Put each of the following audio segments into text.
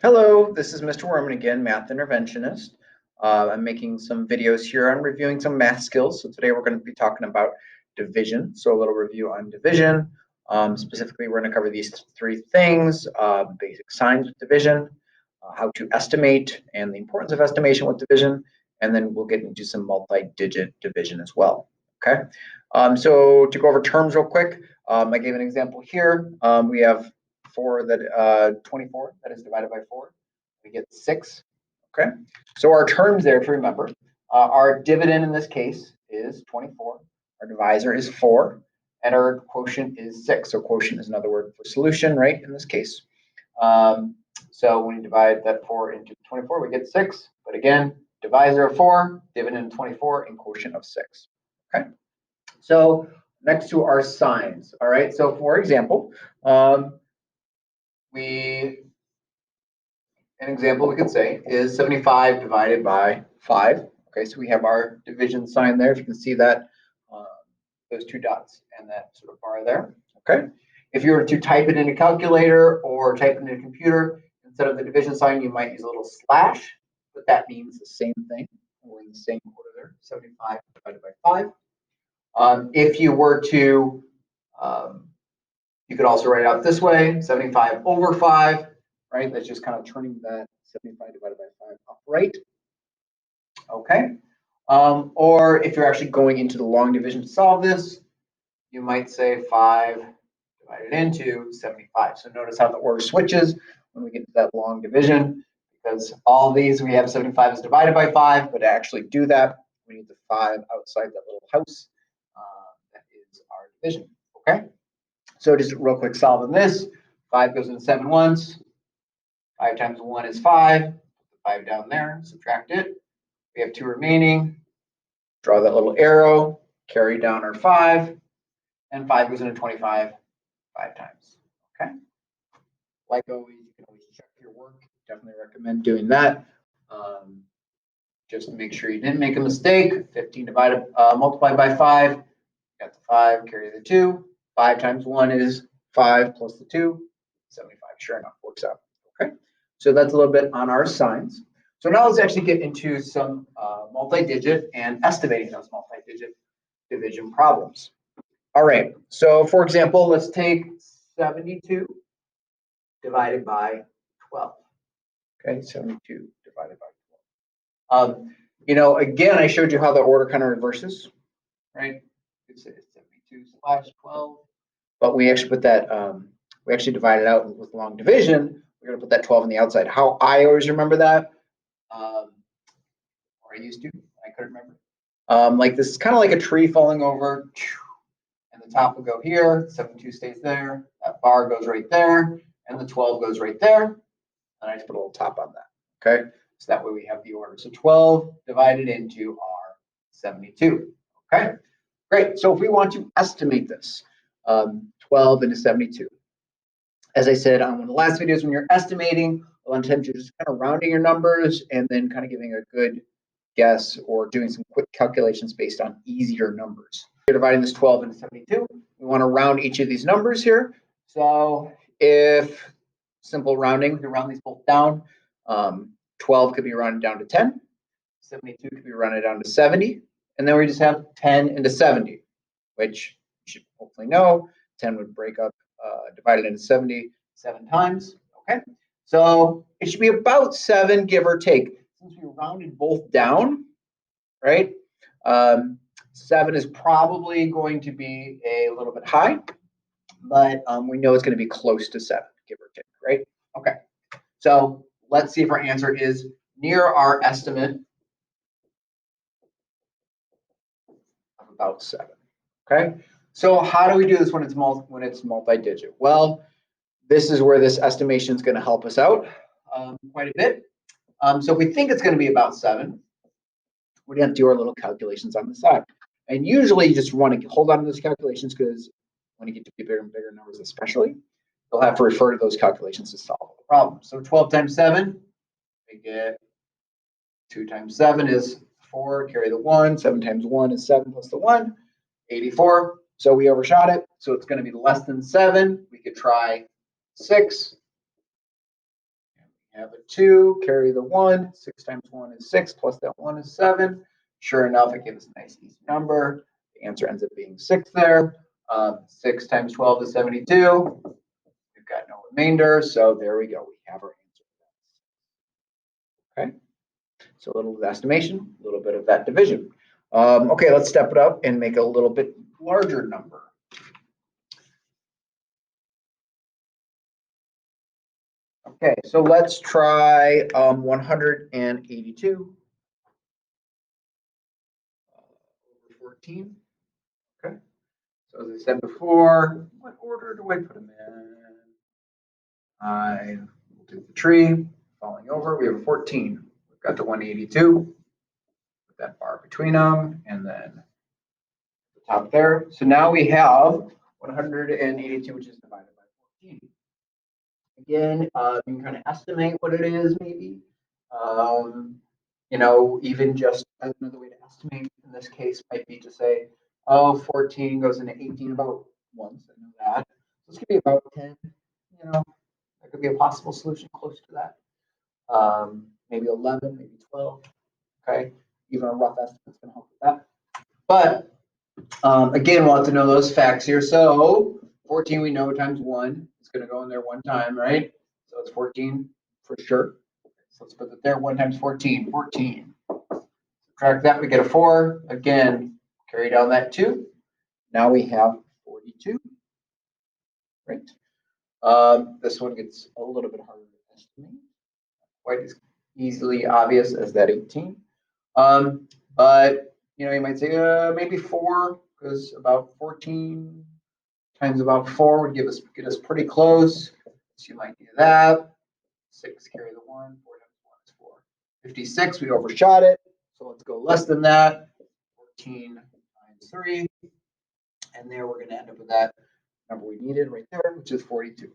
Hello, this is Mr. Werman again, math interventionist. I'm making some videos here on reviewing some math skills. So today we're going to be talking about division. So a little review on division. Specifically, we're going to cover these three things: basic signs with division, how to estimate, and the importance of estimation with division. And then we'll get into some multi-digit division as well. Okay. So to go over terms real quick, I gave an example here. We have 24 that is divided by 4, we get 6. Okay, so our terms there, if you remember, our dividend in this case is 24, our divisor is 4, and our quotient is 6. So quotient is another word for solution, right, in this case. So when you divide that 4 into 24, we get 6. But again, divisor of 4, dividend 24, and quotient of 6. Okay, so next to our signs. All right, so for example, an example we could say is 75 divided by 5. Okay, so we have our division sign there. If you can see that, those two dots and that sort of bar there. Okay, if you were to type it in a calculator or type it in a computer, instead of the division sign, you might use a little slash, but that means the same thing. We're in the same order there. 75 divided by 5. If you were to, you could also write it out this way: 75 over 5. Right, that's just kind of turning that 75 divided by 5 upright. Okay, or if you're actually going into the long division to solve this, you might say 5 divided into 75. So notice how the order switches when we get to that long division, because all these we have 75 is divided by 5, but to actually do that, we need the 5 outside that little house. That is our division. Okay, so just real quick solving this: 5 goes into 7 once. 5 times 1 is 5. Put the 5 down there, subtract it. We have 2 remaining. Draw that little arrow, carry down our 5, and 5 goes into 25 5 times. Okay. Like always, you can always check your work. Definitely recommend doing that. Just to make sure you didn't make a mistake. 15 multiplied by 5. Got the 5, carry the 2. 5 times 1 is 5 plus the 2, 75. Sure enough, works out. Okay. So that's a little bit on our signs. So now let's actually get into some multi-digit and estimating those multi-digit division problems. All right, so for example, let's take 72 divided by 12. Okay, 72 divided by 12. Again, I showed you how the order kind of reverses, right? You could say 72/12, but we actually put that, we actually divide it out with long division. We're going to put that 12 on the outside. How I always remember that, or I used to, I couldn't remember. Like this is kind of like a tree falling over, and the top will go here, 72 stays there, that bar goes right there, and the 12 goes right there, and I just put a little top on that. Okay, so that way we have the order. So 12 divided into our 72. Okay, great. So if we want to estimate this, 12 into 72. As I said on one of the last videos, when you're estimating, a lot of times you're just kind of rounding your numbers and then kind of giving a good guess or doing some quick calculations based on easier numbers. We're dividing this 12 into 72. We want to round each of these numbers here. So if simple rounding, we can round these both down. 12 could be rounded down to 10. 72 could be rounded down to 70. And then we just have 10 into 70, which you should hopefully know. 10 would break up, divided into 70 7 times. Okay, so it should be about 7, give or take. Since we rounded both down, right? 7 is probably going to be a little bit high, but we know it's going to be close to 7, give or take, right? Okay, so let's see if our answer is near our estimate of about 7. Okay, so how do we do this when it's multi-digit? Well, this is where this estimation is going to help us out quite a bit. So if we think it's going to be about 7, we're going to do our little calculations on the side. And usually you just want to hold on to those calculations because when you get to bigger and bigger numbers especially, you'll have to refer to those calculations to solve the problem. So 12 times 7, we get 2 times 7 is 4, carry the 1. 7 times 1 is 7 plus the 1, 84. So we overshot it. So it's going to be less than 7. We could try 6. have a 2, carry the 1. 6 times 1 is 6, plus that 1 is 7. Sure enough, it gives us a nice easy number. The answer ends up being 6 there. 6 times 12 is 72. We've got no remainder, so there we go. We have our answer. Okay, so a little bit of estimation, a little bit of that division. Okay, let's step it up and make a little bit larger number. Okay, so let's try 182 over 14. Okay, so as I said before, what order do I put them in? I will do the tree, falling over. We have a 14. We've got the 182. Put that bar between them, and then the top there. So now we have 182, which is divided by 14. Again, you can kind of estimate what it is, maybe. You know, even just another way to estimate in this case might be to say, oh, 14 goes into 18 about once. I know that. This could be about 10. You know, that could be a possible solution close to that. Maybe 11, maybe 12. Okay, even a rough estimate is going to help with that. But again, we'll have to know those facts here. So 14 we know times 1 is going to go in there one time, right? So it's 14 for sure. So let's put it there. 1 times 14, 14. Subtract that, we get a 4. Again, carry down that 2. Now we have 42, right? This one gets a little bit harder to estimate. Quite as easily obvious as that 18. But you know, you might say maybe 4, because about 14 times about 4 would get us pretty close. So you might do that. 6 carry the 1. 4 times 1 is 4. 56, we overshot it. So let's go less than that. 14 times 3. And there we're going to end up with that number we needed right there, which is 42.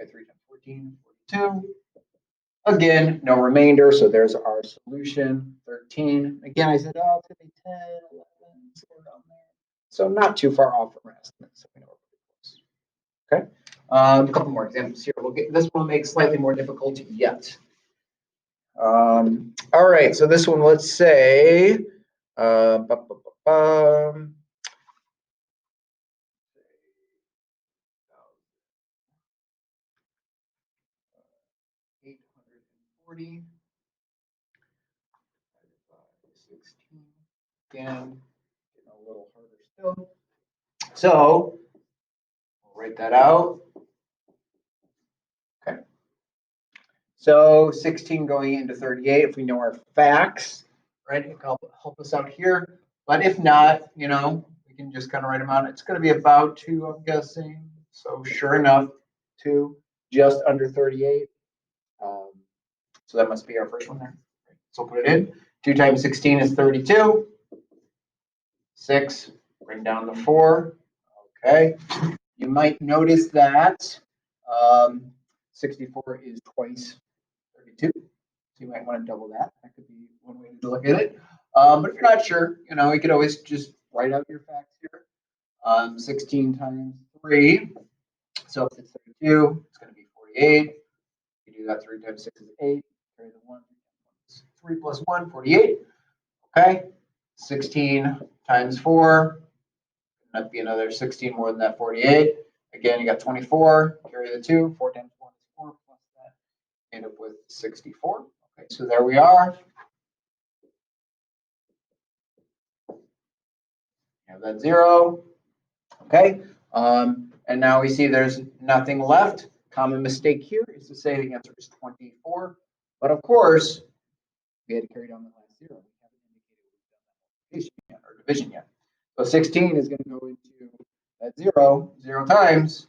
Okay, 3 times 14, 42. Again, no remainder, so there's our solution, 13. Again, I said, oh, it's going to be 10, 11, somewhere down there. So not too far off from our estimate, so we know we're pretty close. Okay, a couple more examples here. We'll get this one makes slightly more difficult yet. All right, so this one, let's say, 840. 16. Again, getting a little harder still. So we'll write that out. Okay. So 16 going into 38, if we know our facts, right? It can help us out here. But if not, you know, we can just kind of write them out. It's going to be about 2, I'm guessing. So sure enough, 2, just under 38. So that must be our first one there. So put it in. 2 times 16 is 32. 6, bring down the 4. Okay. You might notice that 64 is twice 32. So you might want to double that. That could be one way to look at it. But if you're not sure, you know, you could always just write out your facts here. 16 times 3. So if it's 32, it's going to be 48. You do that 3 times 6 is 8. Carry the 1. 3 plus 1, 48. Okay. 16 times 4. That'd be another 16 more than that 48. Again, you got 24. Carry the 2. 4 times 1 is 4 plus that. End up with 64. Okay, so there we are. You have that 0. Okay. And now we see there's nothing left. Common mistake here is to say the answer is 24. But of course, we had to carry down the last 0. We haven't indicated we've done that multiplication yet, or division yet. So 16 is going to go into that 0 times.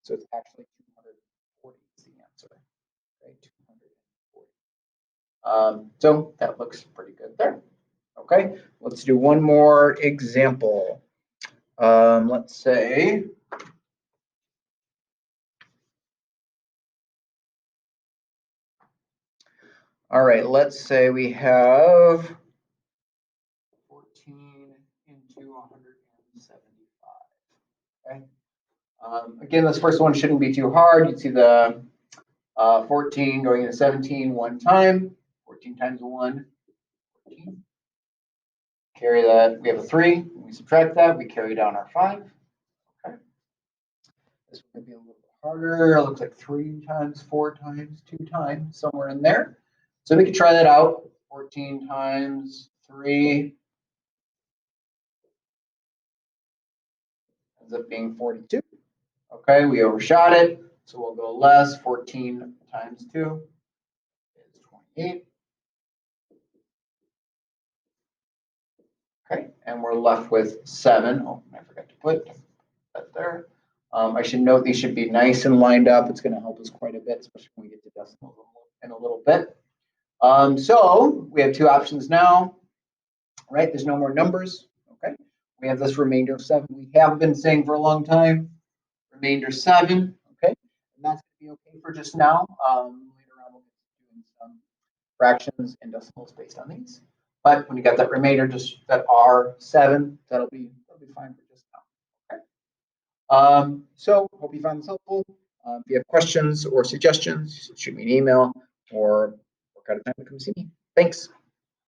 So it's actually 240 is the answer. Okay, 240. So that looks pretty good there. Okay, let's do one more example. Let's say all right, let's say we have 14 into 175. Okay. Again, this first one shouldn't be too hard. You see the 14 going into 17 one time. 14 times 1, 14. Carry that. We have a 3. When we subtract that, we carry down our 5. Okay. This one could be a little bit harder. It looks like 3 times, 4 times, 2 times, somewhere in there. So we can try that out. 14 times 3 ends up being 42. Okay, we overshot it, so we'll go less. 14 times 2 is 28. Okay, and we're left with 7. Oh, I forgot to put that there. I should note these should be nice and lined up. It's going to help us quite a bit, especially when we get to decimals in a little bit. So we have 2 options now, right? There's no more numbers. Okay, we have this remainder of 7. We have been saying for a long time, remainder 7. Okay, and that's going to be okay for just now. Later on, we'll be doing some fractions and decimals based on these. But when you got that remainder, just that R7, that'll be fine for just now. Okay. So hope you found this helpful. If you have questions or suggestions, shoot me an email or work out a time to come see me. Thanks.